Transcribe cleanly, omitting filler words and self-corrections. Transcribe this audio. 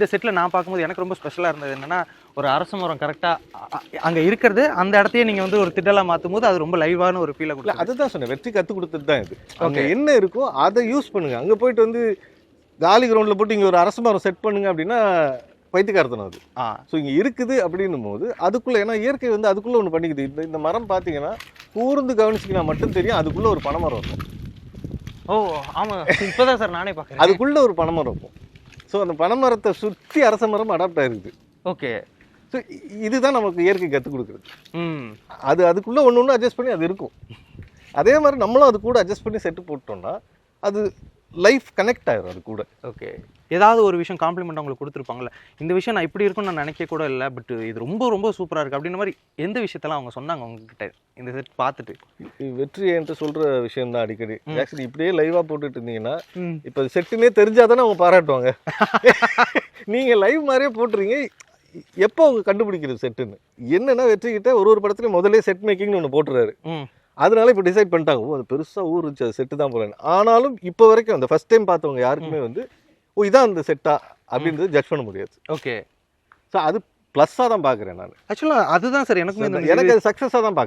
இந்த செட்டில் நான் பார்க்கும்போது எனக்கு ரொம்ப ஸ்பெஷலாக இருந்தது என்னன்னா, ஒரு அரச மரம் கரெக்டாக அங்கே இருக்கிறது, அந்த இடத்தையே நீங்கள் வந்து ஒரு திட்டலாக மாற்றும் போது அது ரொம்ப லைவான ஒரு ஃபீலை கொடுக்கும். அதுதான் சொன்னேன், வெற்றி கற்றுக் கொடுத்தது தான் இது. அங்கே என்ன இருக்கோ அதை யூஸ் பண்ணுங்க. அங்கே போயிட்டு வந்து காலி கிரவுண்டில் போட்டு இங்கே ஒரு அரச மரம் செட் பண்ணுங்க அப்படின்னா பைத்தியக்காரத்தனம் அது. ஸோ இங்கே இருக்குது அப்படின்னும் போது அதுக்குள்ளே, ஏன்னா இயற்கை வந்து அதுக்குள்ளே ஒன்று பண்ணிக்குது. இந்த மரம் பார்த்தீங்கன்னா கூர்ந்து கவனிச்சிங்கன்னா மட்டும் தெரியும் அதுக்குள்ளே ஒரு பனைமரம் இருக்கும். ஓ ஆமாம், இப்போதான் சார் நானே பார்க்குறேன். அதுக்குள்ளே ஒரு பனைமரம் இருக்கும். ஸோ அந்த பனைமரத்தை சுற்றி அரச மரம் அடாப்ட் ஆகிருக்குது. ஓகே. ஸோ இதுதான் நமக்கு இயற்கை கற்றுக் கொடுக்குறது. அதுக்குள்ளே ஒன்று ஒன்று அட்ஜஸ்ட் பண்ணி அது இருக்கும். அதே மாதிரி நம்மளும் அது கூட அட்ஜஸ்ட் பண்ணி செட்டு போட்டோம்னா அது லைஃப் கனெக்ட் ஆகிடும் அது கூட. ஓகே. ஏதாவது ஒரு விஷயம் காம்ப்ளிமெண்ட் அவங்களுக்கு கொடுத்துருப்பாங்கல்ல, இந்த விஷயம் நான் இப்படி இருக்குன்னு நான் நினைக்க கூட இல்லை, பட் இது ரொம்ப ரொம்ப சூப்பராக இருக்குது அப்படின்ற மாதிரி எந்த விஷயத்தெல்லாம் அவங்க சொன்னாங்க உங்ககிட்ட இந்த செட் பார்த்துட்டு? வெற்றி என்கிட்ட சொல்கிற விஷயம் தான் அடிக்கடி. ஆக்சுவலி இப்படியே லைவாக போட்டுட்டு இருந்தீங்கன்னா இப்போ செட்டுனே தெரிஞ்சாதானே அவங்க பாராட்டுவாங்க. நீங்கள் லைவ் மாதிரியே போட்டுறீங்க, எப்போ அவங்க கண்டுபிடிக்கிறது செட்டுன்னு? என்னன்னா வெற்றிக்கிட்ட ஒரு படத்துலையும் முதலே செட் மேக்கிங்னு ஒன்று போட்டுறாரு. அதனால இப்போ டிசைட் பண்ணிட்டாங்க, ஓ அது பெருசாக ஊர் இருந்துச்சு, அது செட்டு தான் போகிறேன். ஆனாலும் இப்போ வரைக்கும் அந்த ஃபர்ஸ்ட் டைம் பார்த்தவங்க யாருக்குமே வந்து ஓ இதான் அந்த செட்டா அப்படின்றது ஜட்ஜ் பண்ண முடியாது. ஓகே. ஸோ அது ப்ளஸ்ஸாக தான் பார்க்குறேன் நான். ஆக்சுவலாக அதுதான் சார் எனக்கு அது சக்ஸஸாக தான் பார்க்குறேன்.